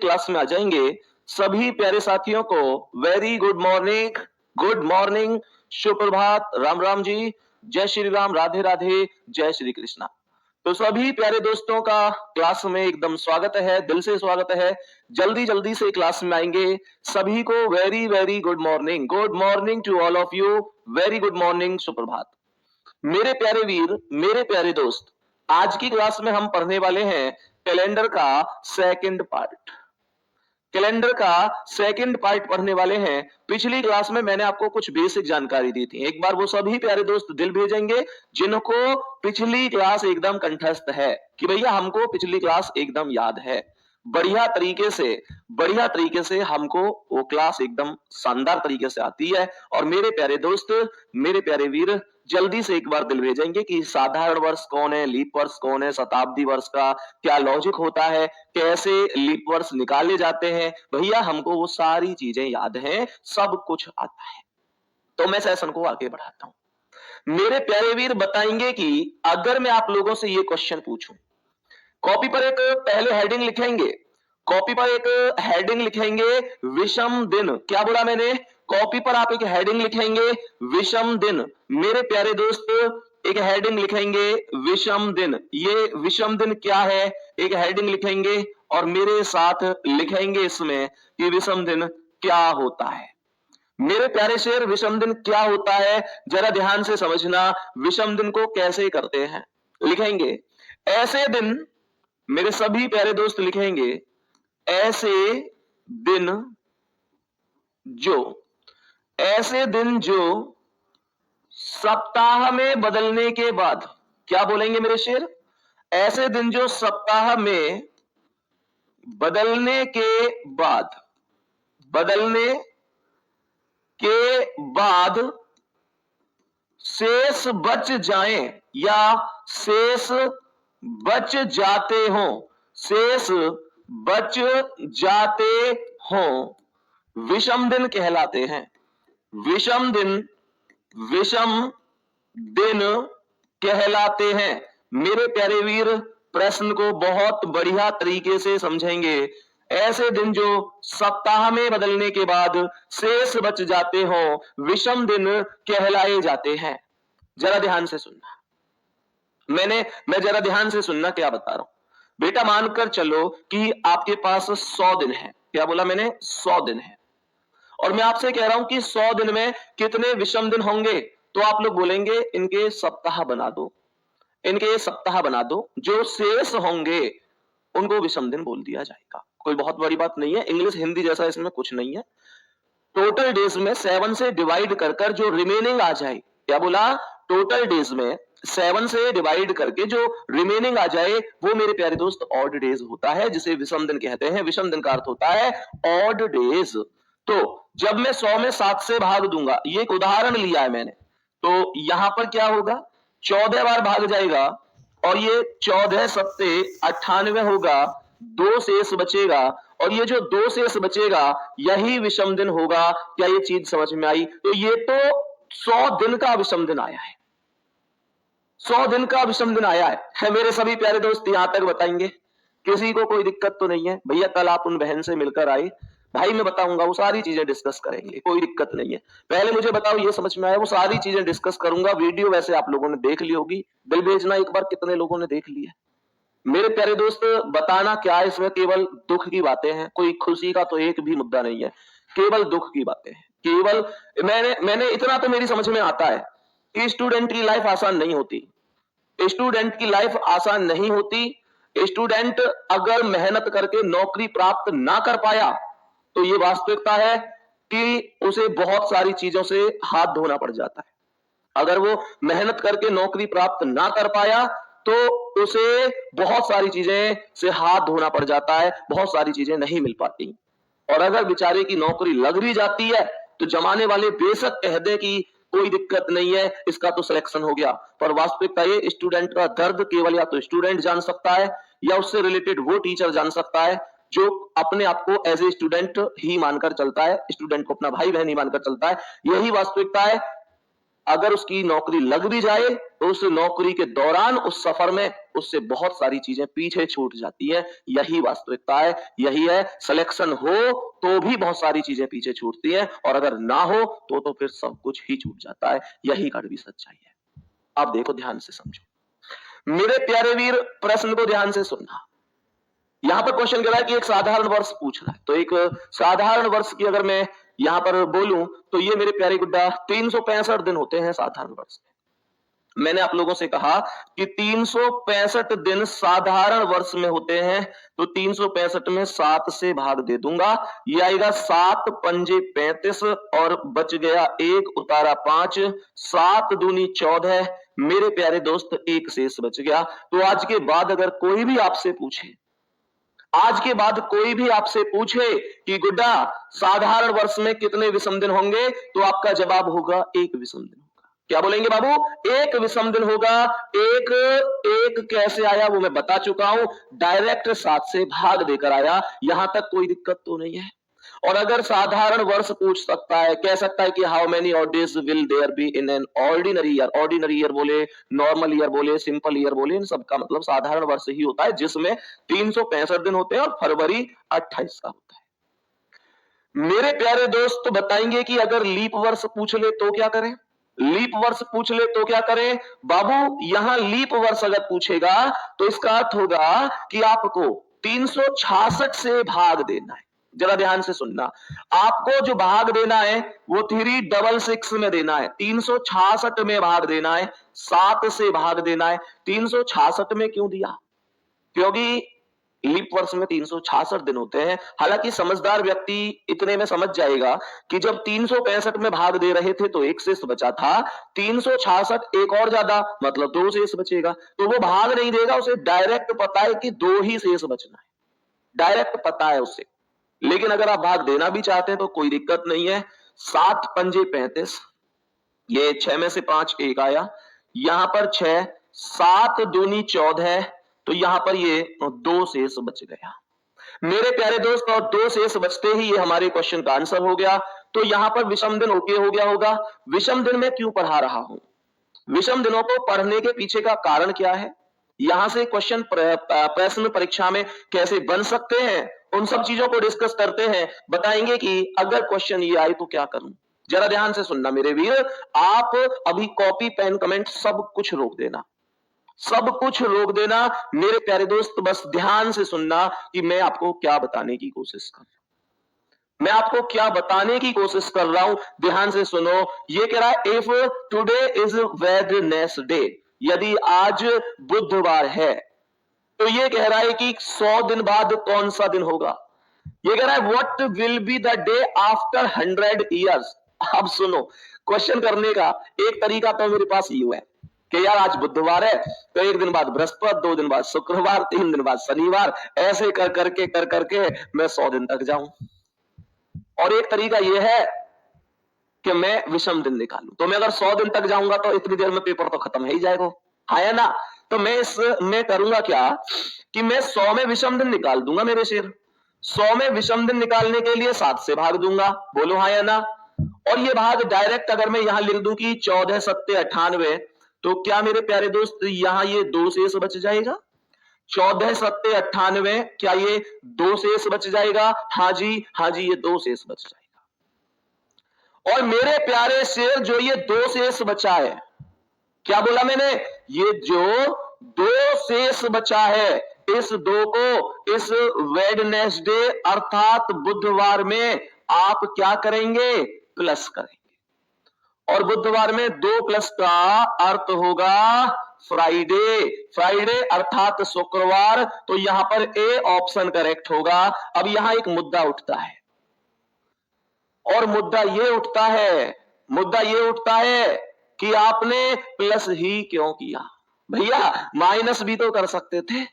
Class में आ जाएंगे। सभी प्यारे साथियों को वेरी गुड मॉर्निंग, सुप्रभात, राम राम जी, जय श्री राम, राधे राधे, जय श्री कृष्णा। तो सभी प्यारे दोस्तों का क्लास में एकदम स्वागत है, दिल से स्वागत है। जल्दी जल्दी से क्लास में आएंगे। सभी को very very good morning to all of you, very good morning, सुप्रभात। मेरे प्यारे वीर, मेरे प्यारे दोस्त, आज की क्लास में हम पढ़ने वाले हैं कैलेंडर का सेकंड पार्ट। कैलेंडर का सेकंड पार्ट पढ़ने वाले हैं। पिछली क्लास में मैंने आपको कुछ बेसिक जानकारी दी थी। एक बार वो सभी प्यारे दोस्त दिल भेजेंगे जिनको पिछली क्लास एकदम कंठस्थ है कि भैया हमको पिछली क्लास एकदम याद है। बढ़िया तरीके से हमको वो क्लास एकदम शानदार तरीके से आती है। और मेरे प्यारे दोस्त, मेरे प्यारे वीर, जल्दी से एक बार दिल भेजेंगे कि साधारण वर्ष कौन है, लीप वर्ष कौन है, शताब्दी वर्ष का क्या लॉजिक होता है, कैसे लीप वर्ष निकाले जाते हैं। भैया हमको वो सारी चीजें याद हैं, सब कुछ आता है। तो मैं सेशन को आगे बढ़ाता हूं। मेरे प्यारे वीर बताएंगे कि अगर मैं आप लोगों से ये क्वेश्चन पूछूं, कॉपी पर एक पहले हेडिंग लिखेंगे, कॉपी पर एक हेडिंग लिखेंगे विषम दिन। क्या बोला मैंने? कॉपी पर आप एक हेडिंग लिखेंगे विषम दिन। मेरे प्यारे दोस्त एक हेडिंग लिखेंगे विषम दिन। ये विषम दिन क्या है, एक हेडिंग लिखेंगे और मेरे साथ लिखेंगे इसमें कि विषम दिन क्या होता है। मेरे प्यारे शेर, विषम दिन क्या होता है जरा ध्यान से समझना। विषम दिन को कैसे करते हैं लिखेंगे ऐसे दिन। मेरे सभी प्यारे दोस्त लिखेंगे ऐसे दिन जो, ऐसे दिन जो सप्ताह में बदलने के बाद, क्या बोलेंगे मेरे शेर? ऐसे दिन जो सप्ताह में बदलने के बाद, बदलने के बाद शेष बच जाएं या शेष बच जाते हो, शेष बच जाते हो, विषम दिन कहलाते हैं। विषम दिन कहलाते हैं। मेरे प्यारे वीर, प्रश्न को बहुत बढ़िया तरीके से समझेंगे। ऐसे दिन जो सप्ताह में बदलने के बाद शेष बच जाते हो, विषम दिन कहलाए जाते हैं। जरा ध्यान से सुनना। मैं जरा ध्यान से सुनना क्या बता रहा हूं। बेटा मानकर चलो कि आपके पास 100 दिन है। क्या बोला मैंने? 100 दिन है। और मैं आपसे कह रहा हूं कि 100 दिन में कितने विषम दिन होंगे? तो आप लोग बोलेंगे इनके सप्ताह बना दो, इनके सप्ताह बना दो। जो शेष होंगे उनको विषम दिन बोल दिया जाएगा। कोई बहुत बड़ी बात नहीं है, इंग्लिश हिंदी जैसा इसमें कुछ नहीं है। टोटल डेज में 7 से डिवाइड कर कर जो रिमेनिंग आ जाए, क्या बोला? टोटल डेज में 7 से डिवाइड करके जो रिमेनिंग आ जाए वो मेरे प्यारे दोस्त ऑड डेज होता है, जिसे विषम दिन कहते हैं। विषम दिन का अर्थ होता है ऑड डेज। तो जब मैं 100 में 7 से भाग दूंगा, ये एक उदाहरण लिया है मैंने, तो यहां पर क्या होगा? 14 बार भाग जाएगा और ये 14 सत्ते 98 होगा, 2 शेष बचेगा और ये जो 2 शेष बचेगा यही विषम दिन होगा। क्या ये चीज समझ में आई? तो ये तो 100 दिन का विषम दिन आया है, 100 दिन का विषम दिन आया है। मेरे सभी प्यारे दोस्त यहां तक बताएंगे, किसी को कोई दिक्कत तो नहीं है? भैया कल आप उन बहन से मिलकर आए, भाई मैं बताऊंगा, वो सारी चीजें डिस्कस करेंगे, कोई दिक्कत नहीं है। पहले मुझे बताओ ये समझ में आया? वो सारी चीजें डिस्कस करूंगा। वीडियो वैसे आप लोगों ने देख ली होगी, दिल भेजना एक बार कितने लोगों ने देख ली है। मेरे प्यारे दोस्त बताना क्या है इसमें? केवल दुख की बातें हैं, कोई खुशी का तो एक भी मुद्दा नहीं है, केवल दुख की बातें हैं। केवल मैंने इतना तो मेरी समझ में आता है कि स्टूडेंट की लाइफ आसान नहीं होती। स्टूडेंट की लाइफ आसान नहीं होती। स्टूडेंट अगर मेहनत करके नौकरी प्राप्त ना कर पाया तो ये वास्तविकता है कि उसे बहुत सारी चीजों से हाथ धोना पड़ जाता है। अगर वो मेहनत करके नौकरी प्राप्त ना कर पाया तो उसे बहुत सारी चीजें से हाथ धोना पड़ जाता है, बहुत सारी चीजें नहीं मिल पाती। और अगर बेचारे की नौकरी लग भी जाती है तो जमाने वाले बेशक कह दे कि कोई दिक्कत नहीं है, इसका तो सिलेक्शन हो गया, पर वास्तविकता ये स्टूडेंट का दर्द केवल या तो स्टूडेंट जान सकता है या उससे रिलेटेड वो टीचर जान सकता है जो अपने आप को एज ए स्टूडेंट ही मानकर चलता है, स्टूडेंट को अपना भाई बहन ही मानकर चलता है। यही वास्तविकता है। अगर उसकी नौकरी लग भी जाए तो उस नौकरी के दौरान उस सफर में उससे बहुत सारी चीजें पीछे छूट जाती है। यही वास्तविकता है, यही है। सिलेक्शन हो तो भी बहुत सारी चीजें पीछे छूटती है, और अगर ना हो तो फिर सब कुछ ही छूट जाता है। यही कड़वी सच्चाई है। आप देखो, ध्यान से समझो मेरे प्यारे वीर, प्रश्न को ध्यान से सुनना। यहां पर क्वेश्चन कह रहा है कि एक साधारण वर्ष पूछ रहा है, तो एक साधारण वर्ष की अगर मैं यहां पर बोलूं तो ये मेरे प्यारे गुड्डा 365 दिन होते हैं साधारण वर्ष में। मैंने आप लोगों से कहा कि 365 दिन साधारण वर्ष में होते हैं, तो 365 में 7 से भाग दे दूंगा। ये आएगा 7 पंजे 35 और बच गया 1 उतारा 5, 7 दूनी 14। मेरे प्यारे दोस्त, एक शेष बच गया। तो आज के बाद अगर कोई भी आपसे पूछे, आज के बाद कोई भी आपसे पूछे कि गुड्डा साधारण वर्ष में कितने विषम दिन होंगे, तो आपका जवाब होगा 1 विषम दिन होगा। क्या बोलेंगे बाबू? 1 विषम दिन होगा। एक एक कैसे आया वो मैं बता चुका हूं, डायरेक्ट 7 से भाग देकर आया। यहां तक कोई दिक्कत तो नहीं है। और अगर साधारण वर्ष पूछ सकता है, कह सकता है कि how many odd days will there be in an ordinary year. Ordinary year बोले, नॉर्मल ईयर बोले, सिंपल ईयर बोले, इन सबका मतलब साधारण वर्ष ही होता है जिसमें 365 दिन होते हैं और फरवरी 28 का होता है। मेरे प्यारे दोस्त बताएंगे कि अगर लीप वर्ष पूछ ले तो क्या करें? लीप वर्ष पूछ ले तो क्या करें? बाबू, यहां लीप वर्ष अगर पूछेगा तो इसका अर्थ होगा कि आपको 366 से भाग देना है। जरा ध्यान से सुनना, आपको जो भाग देना है वो 366 में देना है, 366 में भाग देना है, 7 से भाग देना है। 366 में क्यों दिया? क्योंकि लीप वर्ष में 366 दिन होते हैं। हालांकि समझदार व्यक्ति इतने में समझ जाएगा कि जब 365 में भाग दे रहे थे तो एक शेष बचा था, 366 एक और ज्यादा मतलब 2 शेष बचेगा, तो वो भाग नहीं देगा। उसे डायरेक्ट पता है कि 2 ही शेष बचना है, डायरेक्ट पता है उसे। लेकिन अगर आप भाग देना भी चाहते हैं तो कोई दिक्कत नहीं है। 7 पंजे 35, ये 6 में से 5 एक आया, यहां पर 6, 7 दूनी 14, तो यहां पर ये 2 शेष बच गया। मेरे प्यारे दोस्त, और 2 शेष बचते ही ये हमारे क्वेश्चन का आंसर हो गया। तो यहां पर विषम दिन ओके हो गया होगा। विषम दिन में क्यों पढ़ा रहा हूं? विषम दिनों को पढ़ने के पीछे का कारण क्या है? यहां से क्वेश्चन प्रश्न परीक्षा में कैसे बन सकते हैं, उन सब चीजों को डिस्कस करते हैं। बताएंगे कि अगर क्वेश्चन ये आए तो क्या करूं। जरा ध्यान से सुनना मेरे वीर, आप अभी कॉपी पेन कमेंट सब कुछ रोक देना, सब कुछ रोक देना मेरे प्यारे दोस्त। बस ध्यान से सुनना कि मैं आपको क्या बताने की कोशिश कर रहा हूं, मैं आपको क्या बताने की कोशिश कर रहा हूं। ध्यान से सुनो। ये कह रहा है इफ टुडे इज वेडनेसडे, यदि आज बुधवार है, तो ये कह रहा है कि 100 दिन बाद कौन सा दिन होगा। ये कह रहा है what will be the day after 100 years. अब सुनो, क्वेश्चन करने का एक तरीका तो मेरे पास ये है कि यार आज बुधवार है तो 1 दिन बाद बृहस्पति, 2 दिन बाद शुक्रवार, 3 दिन बाद शनिवार, ऐसे कर करके मैं 100 दिन तक जाऊं। और एक तरीका यह है कि मैं विषम दिन निकालूं, तो मैं अगर 100 दिन तक जाऊंगा तो इतनी देर में पेपर तो खत्म ही जाएगा, है ना। तो मैं करूंगा क्या कि मैं 100 में विषम दिन निकाल दूंगा मेरे शेर। 100 में विषम दिन निकालने के लिए 7 से भाग दूंगा, बोलो हाँ या ना। और ये भाग डायरेक्ट अगर मैं यहां लिख दूं कि 14 सत्ते 98, तो क्या मेरे प्यारे दोस्त यहां ये 2 शेष बच जाएगा? 14 सत्ते 98, क्या ये 2 शेष बच जाएगा? हाँ जी, हाँ जी, ये 2 शेष बच जाएगा। और मेरे प्यारे शेर, जो ये 2 शेष बचा है, क्या बोला मैंने? ये जो 2 शेष बचा है, इस 2 को इस वेडनेसडे अर्थात बुधवार में आप क्या करेंगे? प्लस करेंगे। और बुधवार में 2 प्लस का अर्थ होगा फ्राइडे। फ्राइडे अर्थात शुक्रवार। तो यहां पर ए ऑप्शन करेक्ट होगा। अब यहां एक मुद्दा उठता है, और मुद्दा ये उठता है कि आपने प्लस ही क्यों किया? भैया माइनस भी तो कर सकते थे,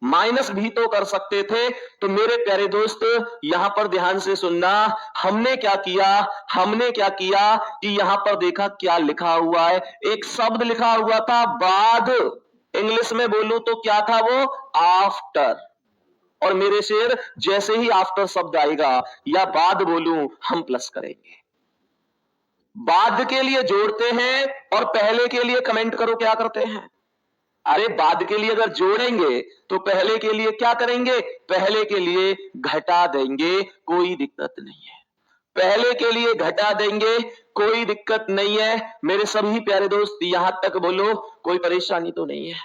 माइनस भी तो कर सकते थे। तो मेरे प्यारे दोस्त यहां पर ध्यान से सुनना, हमने क्या किया कि यहां पर देखा क्या लिखा हुआ है। एक शब्द लिखा हुआ था बाद, इंग्लिश में बोलूं तो क्या था वो? आफ्टर। और मेरे शेर, जैसे ही आफ्टर शब्द आएगा या बाद बोलूं, हम प्लस करेंगे। बाद के लिए जोड़ते हैं और पहले के लिए कमेंट करो क्या करते हैं। अरे बाद के लिए अगर जोड़ेंगे तो पहले के लिए क्या करेंगे, पहले के लिए घटा देंगे, कोई दिक्कत नहीं है। पहले के लिए घटा देंगे, कोई दिक्कत नहीं है। मेरे सभी प्यारे दोस्त यहां तक बोलो, कोई परेशानी तो नहीं है।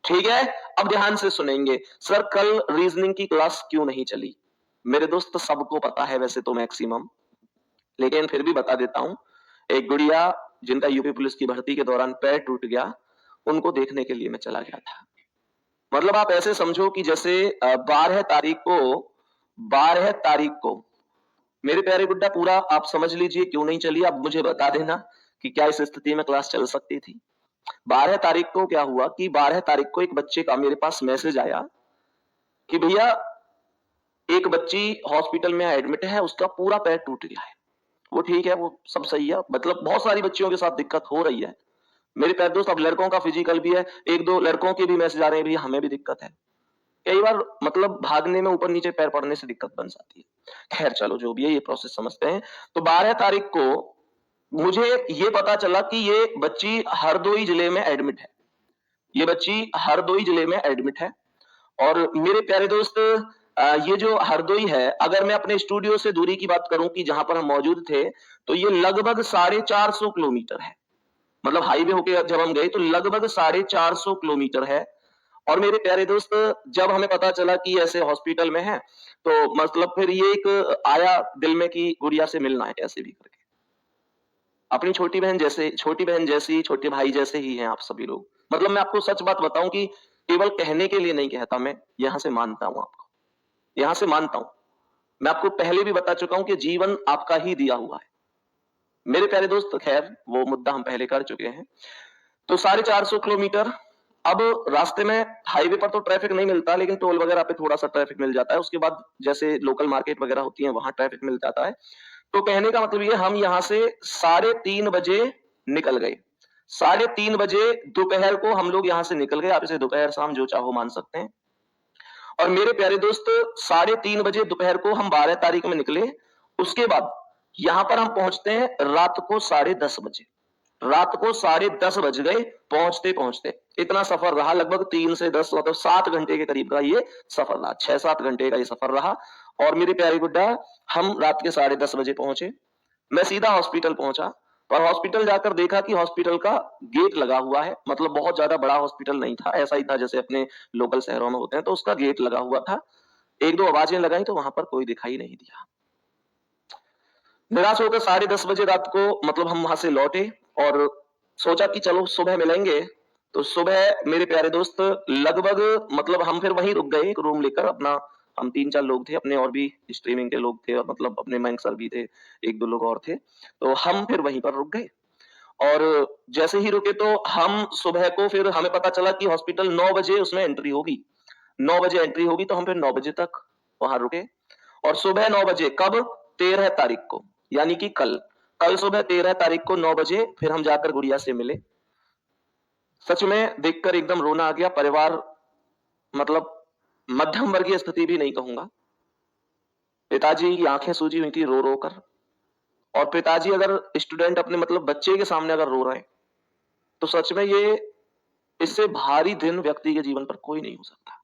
ठीक है, अब ध्यान से सुनेंगे। सर कल रीजनिंग की क्लास क्यों नहीं चली? मेरे दोस्त सबको पता है वैसे तो मैक्सिमम, लेकिन फिर भी बता देता हूं। एक गुड़िया जिनका यूपी पुलिस की भर्ती के दौरान पैर टूट गया, उनको देखने के लिए मैं चला गया था। मतलब आप ऐसे समझो कि जैसे 12 तारीख को मेरे प्यारे गुड्डा पूरा आप समझ लीजिए क्यों नहीं चली। अब मुझे बता देना कि क्या इस स्थिति में क्लास चल सकती थी। 12 तारीख को क्या हुआ कि 12 तारीख को एक बच्चे का मेरे पास मैसेज आया कि भैया एक बच्ची हॉस्पिटल में एडमिट है, उसका पूरा पैर टूट गया है। वो ठीक है, वो सब सही है, मतलब बहुत सारी बच्चियों के साथ दिक्कत हो रही है। मेरे प्यारे दोस्त अब लड़कों का फिजिकल भी है, एक दो लड़कों के भी मैसेज आ रहे हैं भैया हमें भी दिक्कत है। कई बार मतलब भागने में ऊपर नीचे पैर पड़ने से दिक्कत बन जाती है। खैर चलो जो भी है ये प्रोसेस समझते हैं। तो 12 तारीख को मुझे ये पता चला कि ये बच्ची हरदोई जिले में एडमिट है। ये बच्ची हरदोई जिले में एडमिट है। और मेरे प्यारे दोस्त ये जो हरदोई है, अगर मैं अपने स्टूडियो से दूरी की बात करूं कि जहां पर हम मौजूद थे, तो ये लगभग 450 किलोमीटर है। मतलब हाईवे होके जब हम गए तो लगभग 450 किलोमीटर है। और मेरे प्यारे दोस्त जब हमें पता चला कि ऐसे हॉस्पिटल में है, तो मतलब फिर ये एक आया दिल में कि गुड़िया से मिलना है कैसे भी करके। अपनी छोटी बहन जैसी, छोटे भाई जैसे ही हैं आप सभी लोग। मतलब मैं आपको सच बात बताऊं कि केवल कहने के लिए नहीं कहता, मैं यहां से मानता हूं आपको, यहां से मानता हूं। मैं आपको पहले भी बता चुका हूं कि जीवन आपका ही दिया हुआ है। मेरे प्यारे दोस्त खैर वो मुद्दा हम पहले कर चुके हैं। तो 450 किलोमीटर। अब रास्ते में हाईवे पर तो ट्रैफिक नहीं मिलता, लेकिन टोल वगैरह पे थोड़ा सा ट्रैफिक मिल जाता है। उसके बाद जैसे लोकल मार्केट वगैरह होती है वहां ट्रैफिक मिल जाता है। तो कहने का मतलब ये हम यहां से 3:30 बजे निकल गए। 3:30 बजे दोपहर को हम लोग यहां से निकल गए। आप इसे दोपहर शाम जो चाहो मान सकते हैं। और मेरे प्यारे दोस्त 3:30 बजे दोपहर को हम 12 तारीख में निकले। उसके बाद यहां पर हम पहुंचते हैं रात को 10:30 बजे। रात को 10:30 बज गए पहुंचते पहुंचते। इतना सफर रहा, लगभग 3 से 10 मतलब 7 घंटे के करीब का ये सफर रहा। 6-7 घंटे का ये सफर रहा। और मेरे प्यारे गुड्डा हम रात के 10:30 बजे पहुंचे। मैं सीधा हॉस्पिटल पहुंचा। और हॉस्पिटल जाकर देखा कि हॉस्पिटल का गेट लगा हुआ है। मतलब बहुत ज्यादा बड़ा हॉस्पिटल नहीं था, ऐसा ही था जैसे अपने लोकल शहरों में होते हैं। तो उसका गेट लगा हुआ था। एक दो आवाजें लगाई तो वहां पर कोई दिखाई नहीं दिया। निराश होकर 10:30 बजे रात को मतलब हम वहां से लौटे और सोचा कि चलो सुबह मिलेंगे। तो सुबह मेरे प्यारे दोस्त लगभग मतलब हम फिर वहीं रुक गए एक रूम लेकर अपना। हम 3-4 लोग थे अपने, और भी स्ट्रीमिंग के लोग थे और मतलब अपने मयंक सर भी थे, एक दो लोग और थे। तो हम फिर वहीं पर रुक गए। और जैसे ही रुके तो हम सुबह को फिर हमें पता चला कि हॉस्पिटल 9 बजे उसमें एंट्री होगी। 9 बजे एंट्री होगी तो हम फिर 9 बजे तक वहां रुके। और सुबह 9 बजे कब, 13 तारीख को, यानी कि कल कल सुबह 13 तारीख को 9 बजे फिर हम जाकर गुड़िया से मिले। सच में देखकर एकदम रोना आ गया। परिवार मतलब मध्यम वर्गीय स्थिति भी नहीं कहूंगा। पिताजी की आंखें सूजी हुई थी रो रो कर। और पिताजी अगर स्टूडेंट अपने मतलब बच्चे के सामने अगर रो रहे हैं तो सच में ये इससे भारी दिन व्यक्ति के जीवन पर कोई नहीं हो सकता।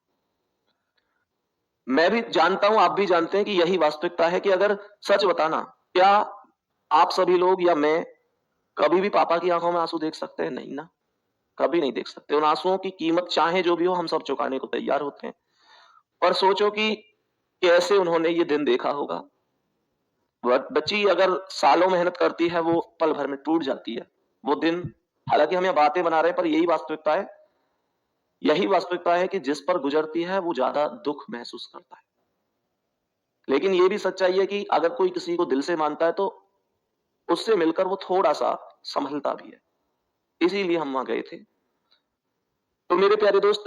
मैं भी जानता हूं, आप भी जानते हैं कि यही वास्तविकता है कि अगर सच बताना, क्या आप सभी लोग या मैं कभी भी पापा की आंखों में आंसू देख सकते हैं? नहीं ना, कभी नहीं देख सकते। उन आंसुओं की कीमत चाहे जो भी हो हम सब चुकाने को तैयार होते हैं। पर सोचो कि कैसे उन्होंने ये दिन देखा होगा। बच्ची अगर सालों मेहनत करती है वो पल भर में टूट जाती है वो दिन। हालांकि हम यहाँ बातें बना रहे हैं पर यही वास्तविकता है कि जिस पर गुजरती है वो ज्यादा दुख महसूस करता है। लेकिन ये भी सच्चाई है कि अगर कोई किसी को दिल से मानता है तो उससे मिलकर वो थोड़ा सा संभलता भी है। इसीलिए हम वहां गए थे। तो मेरे प्यारे दोस्त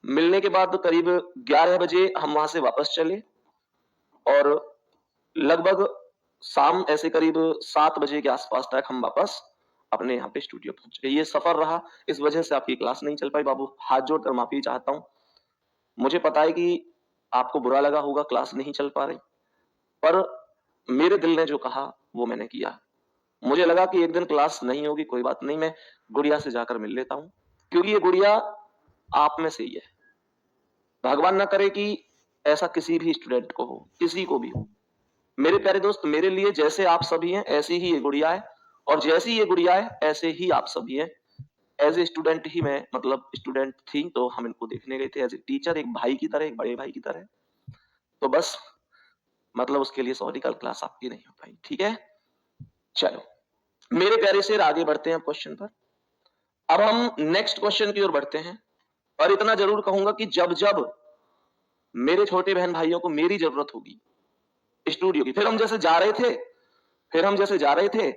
मिलने के बाद करीब 11 बजे हम वहां से वापस चले। और लगभग शाम ऐसे करीब 7 बजे के आसपास तक हम वापस अपने यहाँ पे स्टूडियो पहुंच गए। ये सफर रहा, इस वजह से आपकी क्लास नहीं चल पाई बाबू। हाथ जोड़कर माफी चाहता हूँ। मुझे पता है कि आपको बुरा लगा होगा क्लास नहीं चल पा रही, पर मेरे दिल ने जो कहा वो मैंने किया। मुझे लगा कि एक दिन क्लास नहीं होगी, कोई बात नहीं, मैं गुड़िया से जाकर मिल लेता हूं, क्योंकि ये गुड़िया आप में से ही है। भगवान ना करे कि ऐसा किसी भी स्टूडेंट को हो, किसी को भी हो। मेरे प्यारे दोस्त, मेरे लिए जैसे आप सभी हैं ऐसी ही ये गुड़िया है, और जैसी ये गुड़िया है ऐसे ही आप सभी हैं। एज ए स्टूडेंट ही मैं, मतलब स्टूडेंट थी तो हम इनको देखने गए थे, एज ए टीचर, एक भाई की तरह, एक बड़े भाई की तरह। तो बस मतलब उसके लिए सॉरी, कल क्लास आपकी नहीं हो पाई, ठीक है। चलो मेरे प्यारे शेर, आगे बढ़ते हैं क्वेश्चन पर। अब हम नेक्स्ट क्वेश्चन की ओर बढ़ते हैं, और इतना जरूर कहूंगा कि जब जब मेरे छोटे बहन भाइयों को मेरी जरूरत होगी स्टूडियो की, फिर हम जैसे जा रहे थे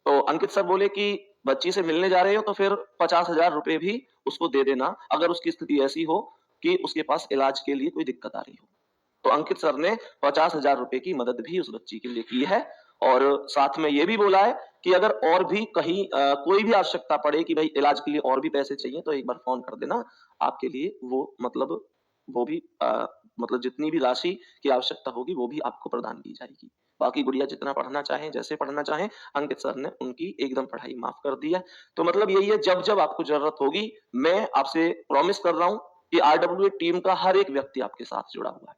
तो अंकित सर बोले कि बच्ची से मिलने जा रहे हो तो फिर 50,000 रुपए भी उसको दे देना, अगर उसकी स्थिति ऐसी हो कि उसके पास इलाज के लिए कोई दिक्कत आ रही हो। तो अंकित सर ने 50,000 रुपए की मदद भी उस बच्ची के लिए की है, और साथ में ये भी बोला है कि अगर और भी कहीं कोई भी आवश्यकता पड़े कि भाई इलाज के लिए और भी पैसे चाहिए तो एक बार फोन कर देना, आपके लिए वो मतलब वो भी मतलब जितनी भी राशि की आवश्यकता होगी वो भी आपको प्रदान की जाएगी। बाकी गुड़िया जितना पढ़ना चाहें, जैसे पढ़ना चाहें, अंकित सर ने उनकी एकदम पढ़ाई माफ कर दी है। तो मतलब यही है, जब जब आपको जरूरत होगी, मैं आपसे प्रॉमिस कर रहा हूं कि आरडब्ल्यूए टीम का हर एक व्यक्ति आपके साथ जुड़ा हुआ है।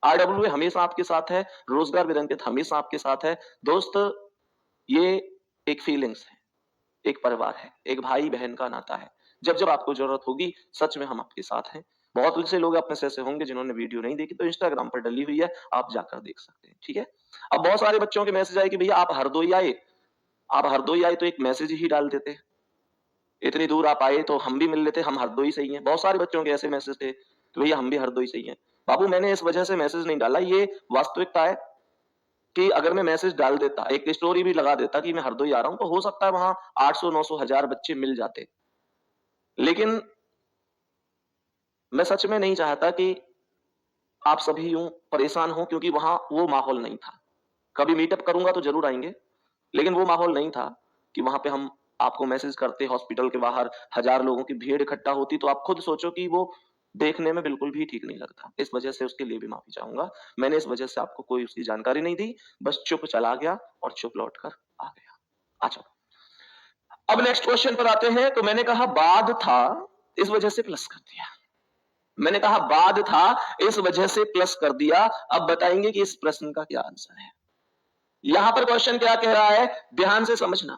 आरडब्ल्यूए हमेशा आपके साथ है, रोजगार विद अंकित हमेशा आपके साथ है। दोस्त, ये एक फीलिंग्स है, एक परिवार है, एक भाई बहन का नाता है। जब जब आपको जरूरत होगी, सच में हम आपके साथ हैं। बहुत से लोग अपने से ऐसे होंगे जिन्होंने वीडियो नहीं देखी, तो इंस्टाग्राम पर डली हुई है, आप जाकर देख सकते हैं, ठीक है। अब बहुत सारे बच्चों के मैसेज आए कि भैया आप हरदोई आए, आप हरदोई आए तो एक मैसेज ही डाल देते, इतनी दूर आप आए तो हम भी मिल लेते, हम हरदोई से ही हैं। बहुत सारे बच्चों के ऐसे मैसेज थे कि भैया हम भी हरदोई से ही हैं। बाबू, मैंने इस वजह से मैसेज नहीं डाला, ये वास्तविकता है कि अगर मैं मैसेज डाल देता, एक स्टोरी भी लगा देता कि मैं हरदोई आ रहा हूं, तो हो सकता है वहां 800 900 1000 बच्चे मिल जाते। लेकिन मैं सच में नहीं चाहता कि आप सभी यूं परेशान हो, क्योंकि वहां वो माहौल नहीं था। कभी मीटअप करूंगा तो जरूर आएंगे, लेकिन वो माहौल नहीं था कि वहां पे हम आपको मैसेज करते, हॉस्पिटल के बाहर 1000 लोगों की भीड़ इकट्ठा होती, तो आप खुद सोचो कि वो देखने में बिल्कुल भी ठीक नहीं लगता। इस वजह से उसके लिए भी माफी चाहूंगा। मैंने इस वजह से आपको कोई उसकी जानकारी नहीं दी, बस चुप चला गया और चुप लौट कर आ गया। अच्छा, अब नेक्स्ट क्वेश्चन पर आते हैं। तो मैंने कहा बाद था, इस वजह से प्लस कर दिया। मैंने कहा बाद था, इस वजह से प्लस कर दिया। अब बताएंगे कि इस प्रश्न का क्या आंसर है। यहां पर क्वेश्चन क्या कह रहा है, ध्यान से समझना।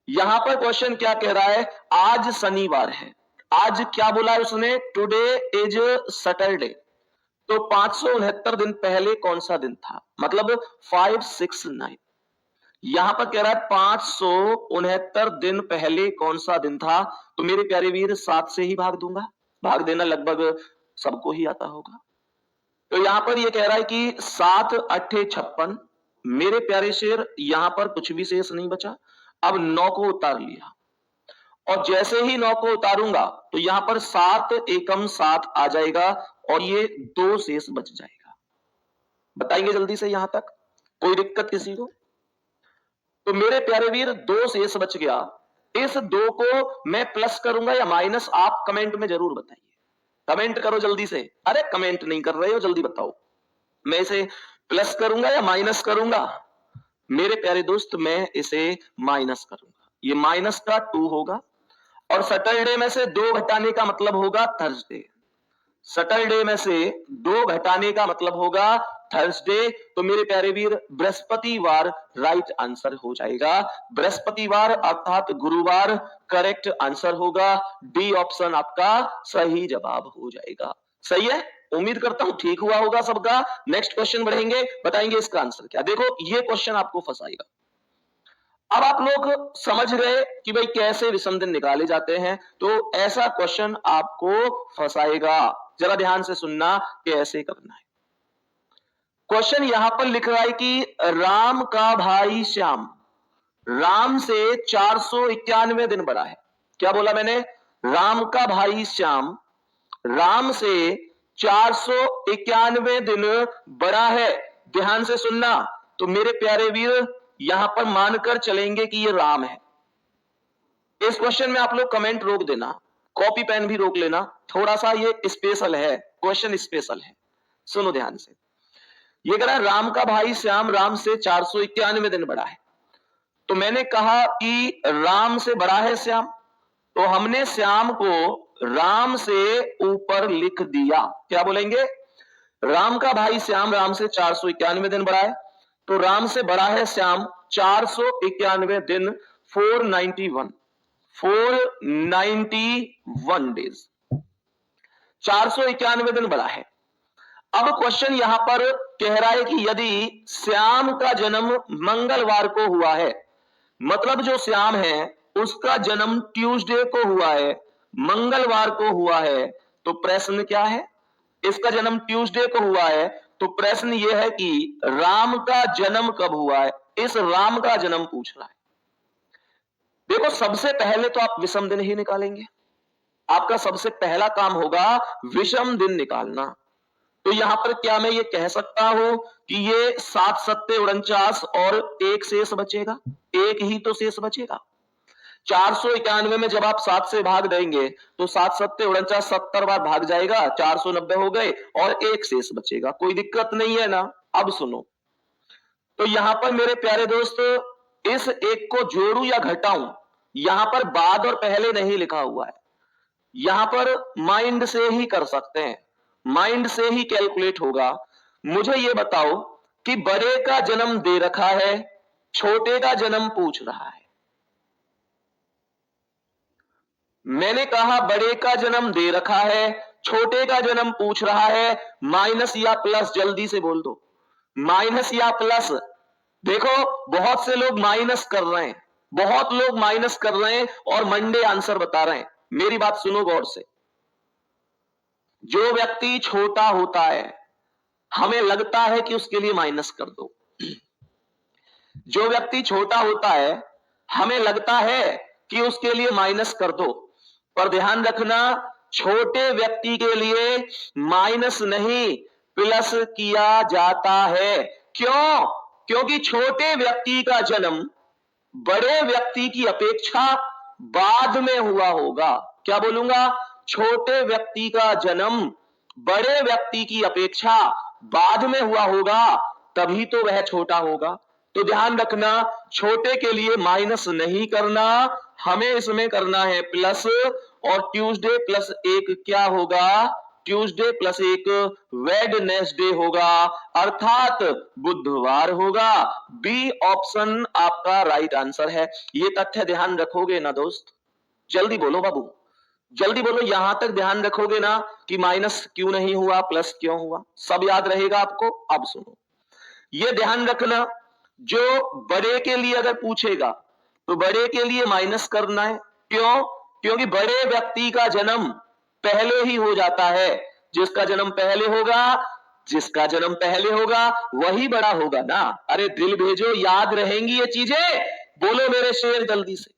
यहां पर क्वेश्चन क्या कह रहा है, आज शनिवार है। आज क्या बोला है उसने, टुडे इज सैटरडे। तो 569 दिन पहले कौन सा दिन था, मतलब 569। यहां पर कह रहा है 569 दिन पहले कौन सा दिन था। तो मेरे प्यारे वीर, 7 से ही भाग दूंगा, भाग देना लगभग सबको ही आता होगा। तो यहां पर यह कह रहा है कि 7 अट्ठे 56। मेरे प्यारे शेर, यहां पर कुछ भी शेष नहीं बचा। अब 9 को उतार लिया, और जैसे ही 9 को उतारूंगा तो यहां पर 7 एकम 7 आ जाएगा, और ये 2 शेष बच जाएगा। बताएंगे जल्दी से यहां तक, कोई दिक्कत किसी को? तो मेरे प्यारे वीर, 2 शेष बच गया। इस 2 को मैं प्लस करूंगा या माइनस, आप कमेंट में जरूर बताइए। कमेंट करो जल्दी से। अरे कमेंट नहीं कर रहे हो, जल्दी बताओ, मैं इसे प्लस करूंगा या माइनस करूंगा? मेरे प्यारे दोस्त, मैं इसे माइनस करूंगा। ये माइनस का 2 होगा, और सैटरडे में से 2 घटाने का मतलब होगा थर्सडे। सैटरडे में से 2 घटाने का मतलब होगा थर्सडे। तो मेरे प्यारे वीर, बृहस्पतिवार राइट आंसर हो जाएगा। बृहस्पतिवार अर्थात गुरुवार करेक्ट आंसर होगा। डी ऑप्शन आपका सही जवाब हो जाएगा। सही है, उम्मीद करता हूं ठीक हुआ होगा सबका। नेक्स्ट क्वेश्चन बढ़ेंगे, बताएंगे इसका आंसर क्या। देखो, ये क्वेश्चन आपको फंसाएगा। अब आप लोग समझ गए कि भाई कैसे विषम दिन निकाले जाते हैं, तो ऐसा क्वेश्चन आपको फंसाएगा। जरा ध्यान से सुनना कि ऐसे करना है। क्वेश्चन यहां पर लिख रहा है कि राम का भाई श्याम राम से 491 दिन बड़ा है। क्या बोला मैंने? राम का भाई श्याम राम से 491 दिन बड़ा है। ध्यान से सुनना। तो मेरे प्यारे वीर, यहां पर मानकर चलेंगे कि ये राम है। इस क्वेश्चन में आप लोग कमेंट रोक देना, कॉपी पेन भी रोक लेना, थोड़ा सा ये स्पेशल है, क्वेश्चन स्पेशल है। सुनो ध्यान से। ये कह रहा है राम का भाई श्याम राम से 491 दिन बड़ा है। तो मैंने कहा कि राम से बड़ा है श्याम, तो हमने श्याम को राम से ऊपर लिख दिया। क्या बोलेंगे? राम का भाई श्याम राम से 491 दिन बड़ा है, तो राम से बड़ा है श्याम 491 दिन, 491 डेज, 491 दिन बड़ा है। अब क्वेश्चन यहां पर कह रहा है कि यदि श्याम का जन्म मंगलवार को हुआ है, मतलब जो श्याम है उसका जन्म ट्यूसडे को हुआ है, मंगलवार को हुआ है, तो प्रश्न क्या है? इसका जन्म ट्यूसडे को हुआ है, तो प्रश्न यह है कि राम का जन्म कब हुआ है? इस राम का जन्म पूछ रहा है। देखो, सबसे पहले तो आप विषम दिन ही निकालेंगे। आपका सबसे पहला काम होगा विषम दिन निकालना। तो यहां पर क्या मैं ये कह सकता हूं कि ये 7 सत्ते 49 और एक शेष बचेगा, एक ही तो शेष बचेगा। 491 में जब आप 7 से भाग देंगे तो 7 सत्ते 49, 70 बार भाग जाएगा, 490 हो गए और एक शेष बचेगा। कोई दिक्कत नहीं है ना? अब सुनो, तो यहां पर मेरे प्यारे दोस्तों, इस एक को जोड़ू या घटाऊं, यहां पर बाद और पहले नहीं लिखा हुआ है। यहां पर माइंड से ही कर सकते हैं, माइंड से ही कैलकुलेट होगा। मुझे यह बताओ कि बड़े का जन्म दे रखा है, छोटे का जन्म पूछ रहा है। मैंने कहा बड़े का जन्म दे रखा है, छोटे का जन्म पूछ रहा है। माइनस या प्लस जल्दी से बोल दो, माइनस या प्लस। देखो, बहुत से लोग माइनस कर रहे हैं, बहुत लोग माइनस कर रहे हैं और मंडे आंसर बता रहे हैं। मेरी बात सुनो गौर से। जो व्यक्ति छोटा होता है हमें लगता है कि उसके लिए माइनस कर दो। जो व्यक्ति छोटा होता है हमें लगता है कि उसके लिए माइनस कर दो, पर ध्यान रखना, छोटे व्यक्ति के लिए माइनस नहीं प्लस किया जाता है। क्यों? क्योंकि छोटे व्यक्ति का जन्म बड़े व्यक्ति की अपेक्षा बाद में हुआ होगा। क्या बोलूंगा? छोटे व्यक्ति का जन्म बड़े व्यक्ति की अपेक्षा बाद में हुआ होगा, तभी तो वह छोटा होगा। तो ध्यान रखना, छोटे के लिए माइनस नहीं करना, हमें इसमें करना है प्लस। और ट्यूसडे प्लस एक क्या होगा? ट्यूसडे प्लस एक वेडनेसडे होगा, अर्थात बुधवार होगा। बी ऑप्शन आपका राइट आंसर है। ये तथ्य ध्यान रखोगे ना दोस्त? जल्दी बोलो बाबू, जल्दी बोलो। यहां तक ध्यान रखोगे ना कि माइनस क्यों नहीं हुआ, प्लस क्यों हुआ? सब याद रहेगा आपको। अब सुनो, ये ध्यान रखना, जो बड़े के लिए अगर पूछेगा तो बड़े के लिए माइनस करना है। क्यों? क्योंकि बड़े व्यक्ति का जन्म पहले ही हो जाता है। जिसका जन्म पहले होगा, जिसका जन्म पहले होगा वही बड़ा होगा ना। अरे दिल भेजो, याद रहेंगी ये चीजें? बोलो मेरे शेर जल्दी से,